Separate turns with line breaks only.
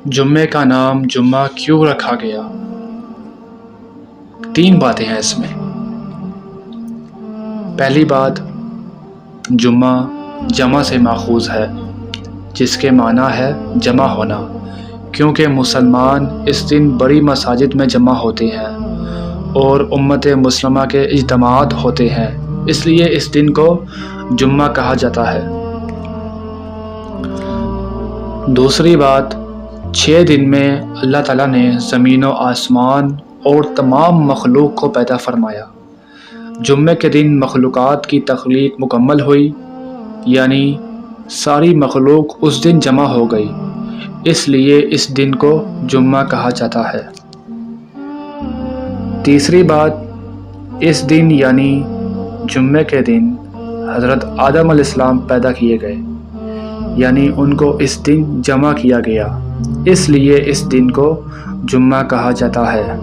جمعے کا نام جمعہ کیوں رکھا گیا؟ 3 باتیں ہیں اس میں۔ پہلی بات، جمعہ جمع سے ماخوذ ہے، جس کے معنی ہے جمع ہونا، کیونکہ مسلمان اس دن بڑی مساجد میں جمع ہوتے ہیں اور امت مسلمہ کے اجتماعات ہوتے ہیں، اس لیے اس دن کو جمعہ کہا جاتا ہے۔ دوسری بات، 6 دن میں اللہ تعالیٰ نے زمین و آسمان اور تمام مخلوق کو پیدا فرمایا۔ جمعے کے دن مخلوقات کی تخلیق مکمل ہوئی، یعنی ساری مخلوق اس دن جمع ہو گئی، اس لیے اس دن کو جمعہ کہا جاتا ہے۔ تیسری بات، اس دن یعنی جمعے کے دن حضرت آدم علیہ السلام پیدا کیے گئے، یعنی ان کو اس دن جمع کیا گیا، اس لیے اس دن کو جمعہ کہا جاتا ہے۔